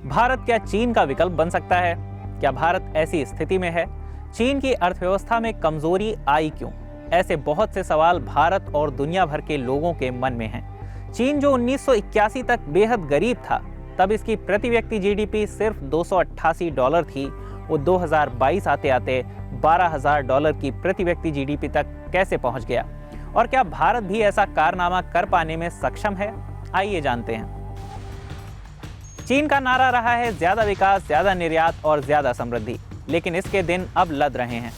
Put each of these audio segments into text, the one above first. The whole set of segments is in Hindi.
भारत क्या चीन का विकल्प बन सकता है? क्या भारत ऐसी स्थिति में है? चीन की अर्थव्यवस्था में कमजोरी आई क्यों? ऐसे बहुत से सवाल भारत और दुनिया भर के लोगों के मन में हैं। चीन जो 1981 तक बेहद गरीब था, तब इसकी प्रति व्यक्ति जीडीपी सिर्फ $288 थी, वो 2022 आते आते $12,000 की प्रति व्यक्ति जीडीपी तक कैसे पहुंच गया? और क्या भारत भी ऐसा कारनामा कर पाने में सक्षम है? आइए जानते हैं। चीन का नारा रहा है ज्यादा विकास, ज्यादा निर्यात और ज्यादा समृद्धि, लेकिन इसके दिन अब लद रहे हैं।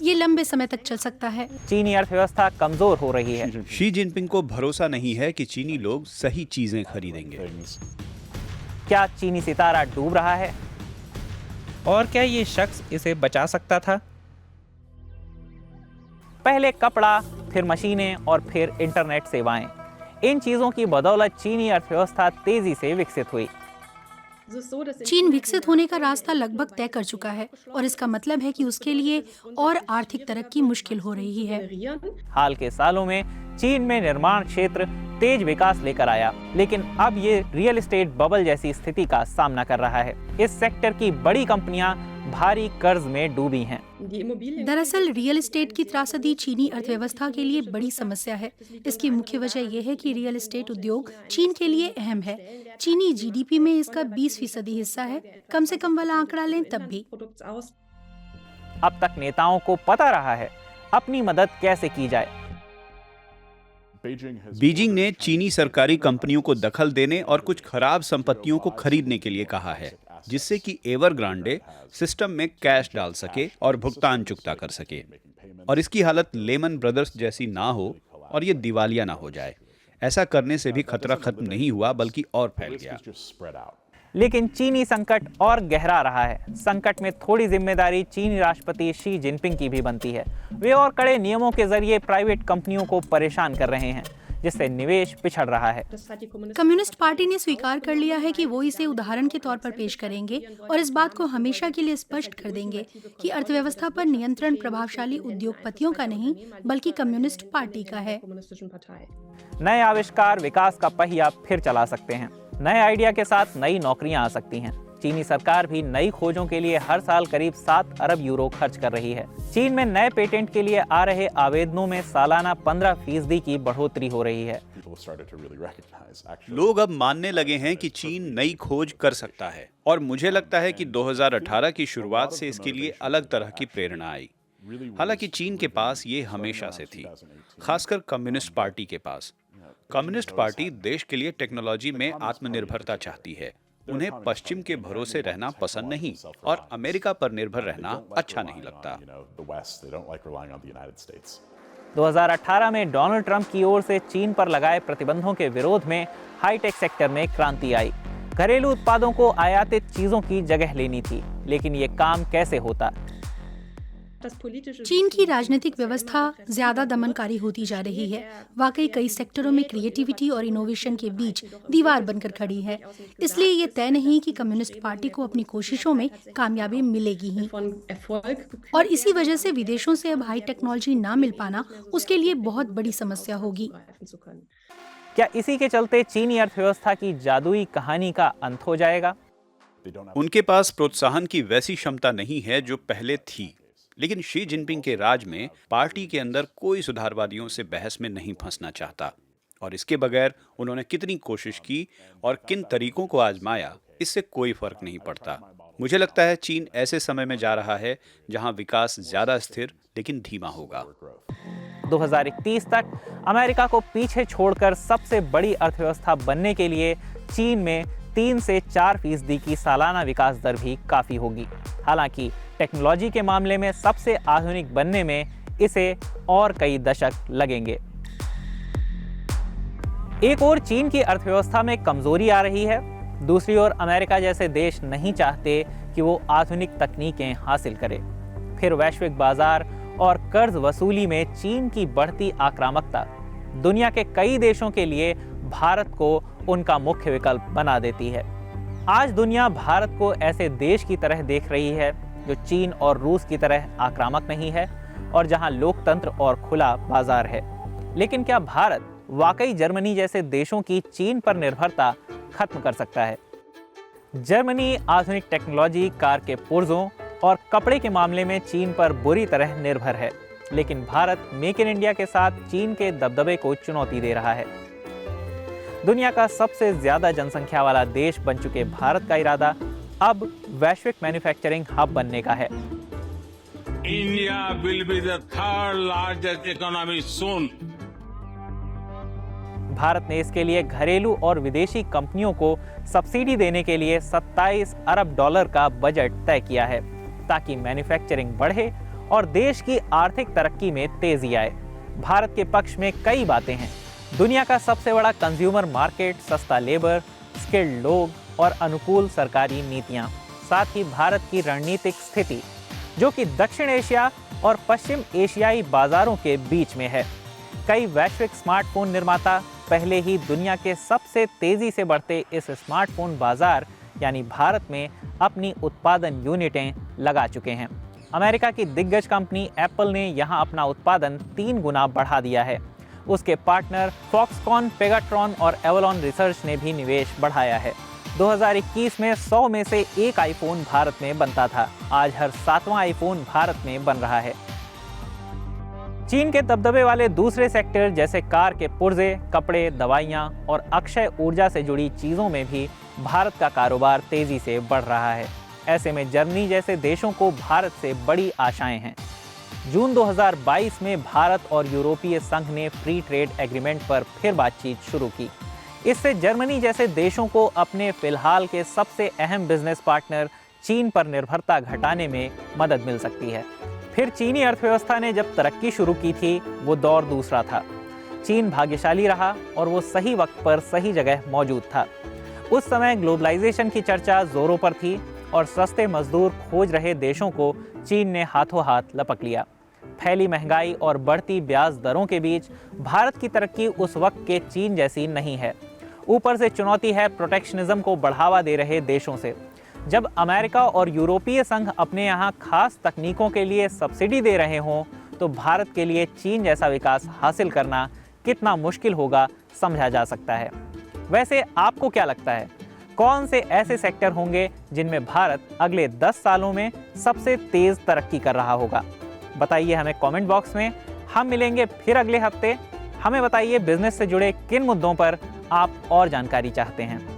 ये लंबे समय तक चल सकता है। चीनी अर्थव्यवस्था कमजोर हो रही है। शी जिनपिंग को भरोसा नहीं है कि चीनी लोग सही चीजें खरीदेंगे। क्या चीनी सितारा डूब रहा है? और क्या ये शख्स इसे बचा सकता था? पहले कपड़ा, फिर मशीनें और फिर इंटरनेट सेवाएं। इन चीजों की बदौलत चीनी अर्थव्यवस्था तेजी से विकसित हुई। चीन विकसित होने का रास्ता लगभग तय कर चुका है और इसका मतलब है कि उसके लिए और आर्थिक तरक्की मुश्किल हो रही है। हाल के सालों में चीन में निर्माण क्षेत्र तेज विकास लेकर आया, लेकिन अब ये रियल एस्टेट बबल जैसी स्थिति का सामना कर रहा है। इस सेक्टर की बड़ी कंपनियां भारी कर्ज में डूबी हैं। दरअसल रियल एस्टेट की त्रासदी चीनी अर्थव्यवस्था के लिए बड़ी समस्या है। इसकी मुख्य वजह यह है कि रियल एस्टेट उद्योग चीन के लिए अहम है। चीनी जीडीपी में इसका 20% हिस्सा है। कम से कम वाला आंकड़ा लें तब भी। अब तक नेताओं को पता रहा है अपनी मदद कैसे की जाए। बीजिंग ने चीनी सरकारी कंपनियों को दखल देने और कुछ खराब संपत्तियों को खरीदने के लिए कहा है, जिससे कि एवरग्रांडे सिस्टम में कैश डाल सके और भुगतान चुकता कर सके, और इसकी हालत लेमन ब्रदर्स जैसी ना हो और ये दिवालिया ना हो जाए। ऐसा करने से भी खतरा खत्म नहीं हुआ, बल्कि और फैल गया। लेकिन चीनी संकट और गहरा रहा है। संकट में थोड़ी जिम्मेदारी चीनी राष्ट्रपति शी जिनपिंग की भी बनती है। वे और कड़े नियमों के जरिए प्राइवेट कंपनियों को परेशान कर रहे हैं, जिससे निवेश पिछड़ रहा है। कम्युनिस्ट पार्टी ने स्वीकार कर लिया है कि वो इसे उदाहरण के तौर पर पेश करेंगे और इस बात को हमेशा के लिए स्पष्ट कर देंगे कि अर्थव्यवस्था पर नियंत्रण प्रभावशाली उद्योगपतियों का नहीं, बल्कि कम्युनिस्ट पार्टी का है। नए आविष्कार विकास का पहिया फिर चला सकते हैं। नए आइडिया के साथ नई नौकरियां आ सकती हैं। चीनी सरकार भी नई खोजों के लिए हर साल करीब 7 अरब यूरो खर्च कर रही है। चीन में नए पेटेंट के लिए आ रहे आवेदनों में सालाना 15% की बढ़ोतरी हो रही है। लोग अब मानने लगे हैं कि चीन नई खोज कर सकता है, और मुझे लगता है कि 2018 की शुरुआत से इसके लिए अलग तरह की प्रेरणा आई। हालांकि चीन के पास ये हमेशा से थी, खासकर कम्युनिस्ट पार्टी के पास। कम्युनिस्ट पार्टी देश के लिए टेक्नोलॉजी में आत्मनिर्भरता चाहती है। उन्हें पश्चिम के भरोसे रहना पसंद नहीं और अमेरिका पर निर्भर रहना अच्छा नहीं लगता। 2018 में डोनाल्ड ट्रंप की ओर से चीन पर लगाए प्रतिबंधों के विरोध में हाईटेक सेक्टर में क्रांति आई। घरेलू उत्पादों को आयातित चीजों की जगह लेनी थी, लेकिन ये काम कैसे होता? चीन की राजनीतिक व्यवस्था ज्यादा दमनकारी होती जा रही है। वाकई कई सेक्टरों में क्रिएटिविटी और इनोवेशन के बीच दीवार बनकर खड़ी है। इसलिए ये तय नहीं कि कम्युनिस्ट पार्टी को अपनी कोशिशों में कामयाबी मिलेगी ही, और इसी वजह से विदेशों से अब हाई टेक्नोलॉजी ना मिल पाना उसके लिए बहुत बड़ी समस्या होगी। क्या इसी के चलते चीनी अर्थव्यवस्था की जादुई कहानी का अंत हो जाएगा? उनके पास प्रोत्साहन की वैसी क्षमता नहीं है जो पहले थी, लेकिन शी जिनपिंग के राज में पार्टी के अंदर कोई सुधारवादियों से बहस में नहीं फंसना चाहता, और इसके बगैर उन्होंने कितनी कोशिश की और किन तरीकों को आजमाया, इससे कोई फर्क नहीं पड़ता। मुझे लगता है चीन ऐसे समय में जा रहा है जहां विकास ज्यादा स्थिर लेकिन धीमा होगा। 2031 तक अमेरिका को पीछे छोड़कर सबसे बड़ी अर्थव्यवस्था बनने के लिए चीन में 3 से 4% की सालाना विकास दर भी काफी होगी। हालांकि टेक्नोलॉजी के मामले में सबसे आधुनिक बनने में इसे और कई दशक लगेंगे। एक ओर चीन की अर्थव्यवस्था में कमजोरी आ रही है, दूसरी ओर अमेरिका जैसे देश नहीं चाहते कि वो आधुनिक तकनीकें हासिल करे। फिर वैश्विक बाजार और कर्ज वसूली में चीन की बढ़ती आक्रामकता दुनिया के कई देशों के लिए भारत को उनका मुख्य विकल्प बना देती है। आज दुनिया भारत को ऐसे देश की तरह देख रही है जो चीन और रूस की तरह आक्रामक नहीं है और जहां लोकतंत्र और खुला बाजार है। लेकिन क्या भारत वाकई जर्मनी जैसे देशों की चीन पर निर्भरता खत्म कर सकता है? जर्मनी आधुनिक टेक्नोलॉजी, कार के पुर्जों और कपड़े के मामले में चीन पर बुरी तरह निर्भर है, लेकिन भारत मेक इन इंडिया के साथ चीन के दबदबे को चुनौती दे रहा है। दुनिया का सबसे ज्यादा जनसंख्या वाला देश बन चुके भारत का इरादा अब वैश्विक मैन्युफैक्चरिंग हब बनने का है। India will be the third largest economy soon. Bharat ने इसके लिए घरेलू और विदेशी कंपनियों को सब्सिडी देने के लिए 27 अरब डॉलर का बजट तय किया है, ताकि मैन्युफैक्चरिंग बढ़े और देश की आर्थिक तरक्की में तेजी आए। भारत के पक्ष में कई बातें हैं। दुनिया का सबसे बड़ा कंज्यूमर मार्केट, सस्ता लेबर, स्किल्ड लोग और अनुकूल सरकारी नीतियां, साथ ही भारत की रणनीतिक स्थिति जो कि दक्षिण एशिया और पश्चिम एशियाई बाजारों के बीच में है। कई वैश्विक स्मार्टफोन निर्माता पहले ही दुनिया के सबसे तेजी से बढ़ते इस स्मार्टफोन बाजार यानी भारत में अपनी उत्पादन यूनिटें लगा चुके हैं। अमेरिका की दिग्गज कंपनी एप्पल ने यहां अपना उत्पादन 3 गुना बढ़ा दिया है। उसके पार्टनर फॉक्सकॉन, पेगाट्रॉन और एवलॉन रिसर्च ने भी निवेश बढ़ाया है। 2021 में 100 में से 1 आईफोन भारत में बनता था। आज हर 7वां आईफोन भारत में बन रहा है। चीन के दबदबे वाले दूसरे सेक्टर जैसे कार के पुर्जे, कपड़े, दवाइयां और अक्षय ऊर्जा से जुड़ी चीजों में भी भारत का कारोबार तेजी से बढ़ रहा है। ऐसे में जर्मनी जैसे देशों को भारत से बड़ी आशाएं हैं। जून 2022 में भारत और यूरोपीय संघ ने फ्री ट्रेड एग्रीमेंट पर फिर बातचीत शुरू की। इससे जर्मनी जैसे देशों को अपने फिलहाल के सबसे अहम बिजनेस पार्टनर चीन पर निर्भरता घटाने में मदद मिल सकती है। फिर चीनी अर्थव्यवस्था ने जब तरक्की शुरू की थी, वो दौर दूसरा था। चीन भाग्यशाली रहा और वो सही वक्त पर सही जगह मौजूद था। उस समय ग्लोबलाइजेशन की चर्चा जोरों पर थी और सस्ते मजदूर खोज रहे देशों को चीन ने हाथों हाथ लपक लिया। फैली महंगाई और बढ़ती ब्याज दरों के बीच भारत की तरक्की उस वक्त के चीन जैसी नहीं है। ऊपर से चुनौती है प्रोटेक्शनिज्म को बढ़ावा दे रहे देशों से। जब अमेरिका और यूरोपीय संघ अपने यहाँ खास तकनीकों के लिए सब्सिडी दे रहे हों, तो भारत के लिए चीन जैसा विकास हासिल करना कितना मुश्किल होगा समझा जा सकता है। वैसे आपको क्या लगता है, कौन से ऐसे सेक्टर होंगे जिनमें भारत अगले 10 सालों में सबसे तेज तरक्की कर रहा होगा? बताइए हमें कमेंट बॉक्स में। हम मिलेंगे फिर अगले हफ्ते। हमें बताइए बिजनेस से जुड़े किन मुद्दों पर आप और जानकारी चाहते हैं।